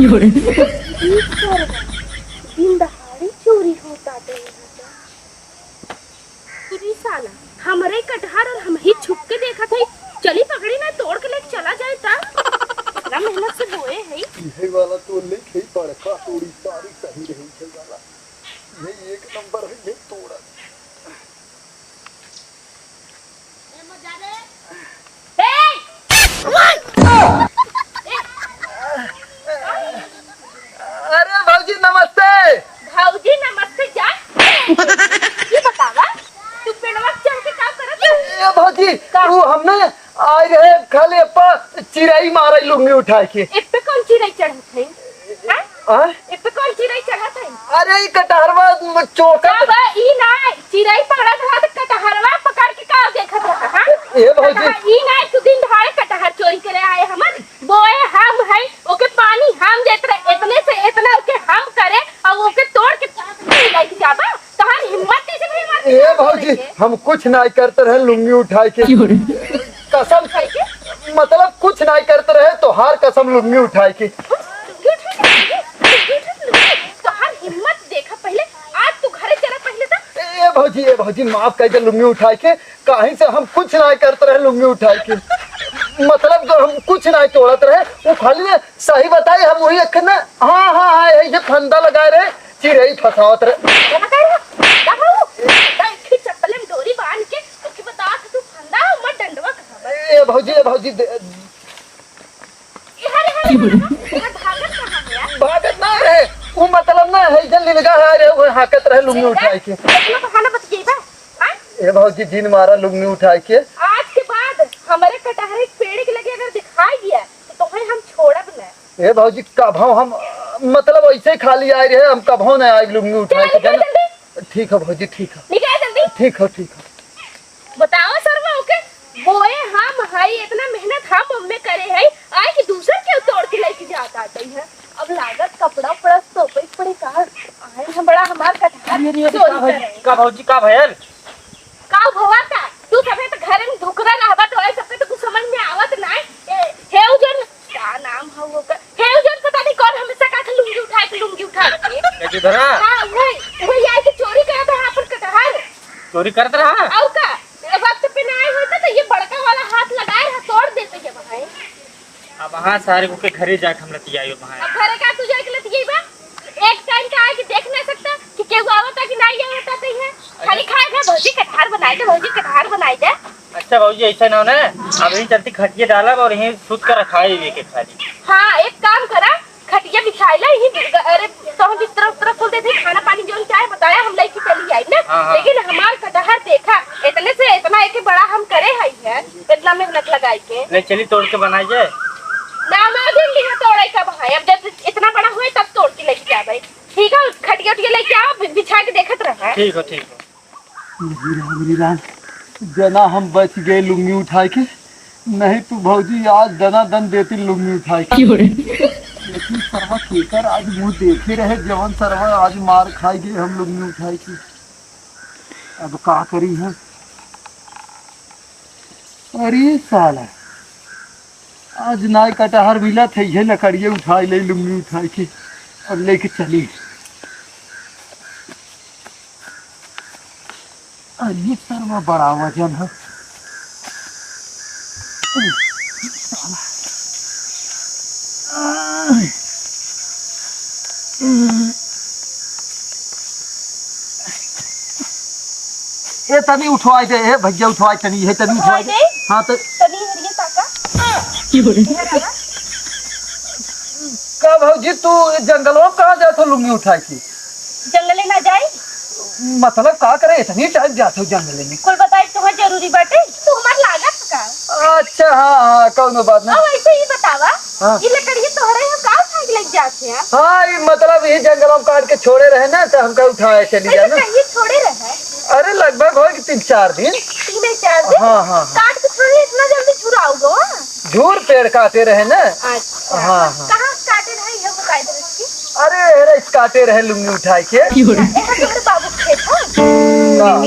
दिन दहाड़ी चोरी होता साला हमारे कटहर और हम ही छुप के देखा था। चली पकड़ी ना तोड़ के लेके चला जाए ता इतना मेहनत से बोए है ये वाला तो लेके बड़का तोड़ी सारी सही रही है वाला ये एक नंबर है ये तोड़ा। अरे भाऊजी नमस्ते। भाऊजी नमस्ते जा ये बतावा तू पेड़वा चढ़ के काम करत है? ए भाऊजी तू हमने आए रहे खाली अपा चिराई मारे लुंगी उठा के। एक पे कौन चिराई चढ़त है? हां एक पे कौन चिराई चढ़त है? अरे ई कटहरवा चौका बा ई ना चिराई पकड़त रहा तो कटहरवा पकड़ के का देखत रहा। हां ए भाऊजी ई ना तू दिन दहाड़े कटहर चोरी करे आए हमन बोए हम है ओके पानी हम देत रहे इतने से इतना ओके हम करे और ओके तोड़ के लेके जाबा तहार हिम्मत कैसे भी मार। ए भाऊजी हम कुछ नहीं करते रहे लुंगी उठा के कसम खाई के मतलब कुछ नहीं करते रहे तो हार कसम लुंगी उठा के। तहार हिम्मत देखा पहले आज तू घरे चला पहले तो ए भाऊजी माफ कर दे लुंगी उठा के कहीं से हम कुछ नहीं करते रहे लुंगी उठा के मतलब हम कुछ नहीं तोड़ते रहे वो खाली ने सही बताई हम वही अखना हाँ हाँ हाँ ये फंदा लगाए रहे चिड़ई फसावत रहे चप्पल में डोरी बांध के ओके बता तू फंदा मत डंडवा कहां ए भाऊजी भागत ना रहे वो मतलब ना है जल्दी लगा रहे वो हाकत रहे लुंगी उठा के। बहाना बच गई बा ए भाऊजी जिन मारा लुंगी उठा के आज के बाद हमारे कटहरे पेड़ के लगे अगर दिखाई दिया तो तुम्हें हम छोड़ब ना। ए भाऊजी कभाव हम मतलब ऐसे ही खाली आए रहे हम कभाव ना आए लुंगी उठा के। ठीक है भाऊजी ठीक है निकाल जल्दी ठीक है बताओ सरवा ओके बोए हम है इतना मेहनत हम मम्मी करे है आए कि दूसरा क्यों तोड़ के लेके जाता है। अब लागत कपड़ा पड़ा तो पड़े का आए हम बड़ा हमार कटहर का भौजी का भयल का भवा का तू सबे तो घर में धुकरा रहबा तो ऐ सबके तो कुछ समझ में आवत नहीं। हेउजन का नाम है वो का हेउजन पता नहीं कौन हमेशा का लुंगी उठा के ये धरा हां वही आई के चोरी करत है अपन कटहर चोरी करत रहा और का वक्त पे ना आए होता तो ये बड़का वाला हाथ लगाए रहा तोड़ देते के भाई। अब वहां सारे के घरे जाके हम लती आयो वहां अब घरे का तू जाए के लती बा एक टाइम का आए कि देख नहीं सकता कि केहू आवता कि नहीं आवता तो है खाली खाए ना भौजी कटहर बनाए दे। अच्छा भौजी ऐसा ना हो ना अब यहीं चलती खटिया डाला और यहीं सूत कर रखा है ये के खाली। हां एक काम करा खटिया बिछाइला ही अरे तो हम इस तरफ खोल देते खाना पानी जो चाहे बताया हम लेके चली आई ना। लेकिन हमार कटहर देखा इतने से इतना एक बड़ा हम करे है इतना मेहनत लगाई के ले चली तोड़ के बनाई जाए ना दिन लिया तोड़े का भाई अब जब इतना बड़ा हुए तब तोड़ के लेके जा भाई। ठीक है खटिया उठिया लेके आओ बिछा के देखत रहा। ठीक है राम जना हम बच गए लुंगी उठा के नहीं तो भौजी आज दना दन देती लुंगी उठा के। लेकिन सरवा केकर आज मुंह देखे रहे जवन सरवा आज मार खाई गए हम लुंगी उठाई के। अब का करी है अरे साला आज नाय कटहर मिला थे ये लकड़िए उठाई ले लुंगी उठाई के और लेके चली। अरे सरवा बड़ा वजन है ये तनी उठवाई दे हे भैया उठवाई तनी हे तनी उठवाई दे। हां तो तनी हरिये ताका की बोले का भौजी तू जंगलों कहां जात हो लुंगी उठाई के? जंगल ना जाए मतलब का करे इतनी टाइम जात हो जंगल में? कुल बताई तो जरूरी बाटे तू हमार लागत का। अच्छा हां कोनो बात नहीं। अब ऐसे ही बतावा ये लकड़ी तोहरे हम का उठा के लेके जाते हैं। हां ये मतलब ये जंगलों काट के छोड़े रहे ना तो हमका उठाया चली जाना। ये छोड़े रहे अरे लगभग हो 3-4 दिन। 3-4 दिन हां काट के छोड़े इतना जल्दी छुड़ाओगे? झूर पेड़ काटे रहे ना। अच्छा हां कहां काटे रहे ये बताई दे इसकी। अरे इस काटे रहे लुंगी उठाई के। तोहरे बाबू खेत है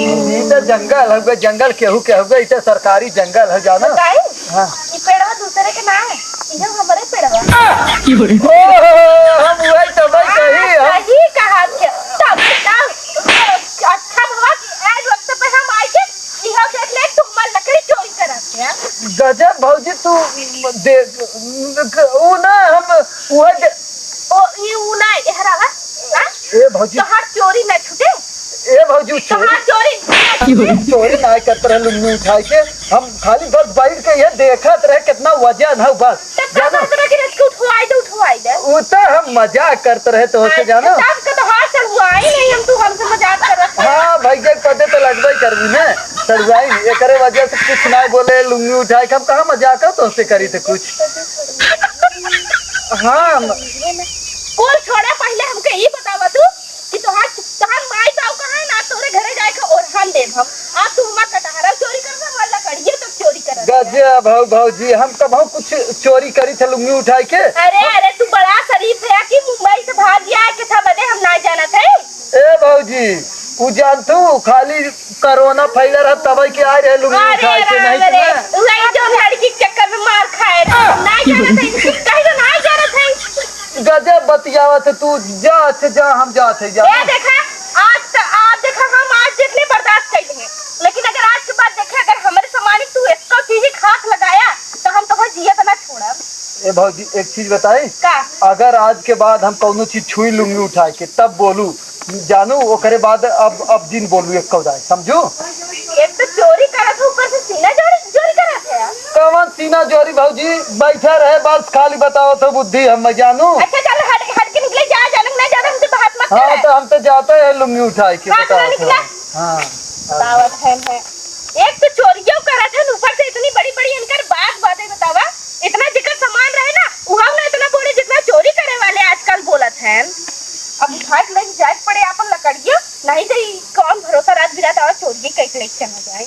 ये तो जंगल है जंगल केहू केहू इतना सरकारी जंगल है जाना। हां ये पेड़वा दूसरे के ना है ये हमारे पेड़वा हम वही तो भाई कही हम सही कहा क्या तब अच्छा हुआ कि आज वक्त पे हम आए थे इहो देख ले तुम मल लकड़ी चोरी करत है गजब भौजी तू देख वो ना हम वह ओ ये उना एहरा हां ए भौजी तो हाथ चोरी न छूटे ए भौजी तो हाथ चोरी चोरी ना करते रहे लुंगी उठाई के हम खाली बस बैठ के ये देखत रहे कितना वजन है बस जानो तरह के रस को उठवाई दे वो तो हम मजाक करते रहे तो से जानो साहब का तो हाथ चल हुआ ही नहीं हम तू हमसे मजाक कर रहा हाँ भाई के पते तो लगबे करबी ना सड़वाई एकरे वजह से कुछ ना बोले लुंगी उठाई के हम कहां मजाक तो से करी थे कुछ हाँ कोल छोड़ा पहले हमके ये बतावा तू कि तोहार माई बाप कहां है ना तोरे घरे जाए का और हम देब हम आ तू हमार कटहरा चोरी करबा वाला कड़िए तो चोरी कर गजब भौजी हम कब कुछ चोरी करी थे लुंगी उठाई के अरे तू बड़ा शरीफ है कि मुंबई से भाग गया है कि था बदे हम ना जाना थे ए भौजी उ जानतू खाली कोरोना फैला रहा तब के आ रहे लुंगी उठाई के नहीं सुना वही जो लड़की के चक्कर में मार खाए ना जाना थे कहीं तो ना जाना थे गजब बतियावत है तू जा से जा हम जाते जा ए देखा आज देखा हम आज जितने बर्दाश्त कर लेंगे लेकिन अगर आज के बाद देखे अगर हमारे सामान तू इसको चीज खाक लगाया तो हम तो जिया तो ना छोड़ा ए भौजी एक चीज बताई का अगर आज के बाद हम कौनो चीज छुई लुंगी उठाई के तब बोलू जानू ओकरे बाद अब दिन बोलू एक कौदाय समझू एक तो चोरी करत ऊपर से सीना चोरी करत है यार कौन सीना जोरी भौजी बैठा रहे बस खाली बताओ तो बुद्धि हम जानू अच्छा चल हट के निकले जा जाने ना ज्यादा हमसे बात मत हाँ कर तो हम तो जाते हैं लुंगी उठाई के हाँ, बताओ निकला। हाँ दावत है एक तो चोरियों करत है ऊपर से इतनी बड़ी इनकर बातें बतावा इतना जिकर सामान रहे ना उहां ना इतना बोले जितना चोरी करे वाले आजकल बोलत हैं अब उठाए ले जाए पड़े अपन लकड़ियों नहीं तो कौन भरोसा रात बिरात और चोरी कैसे चला जाए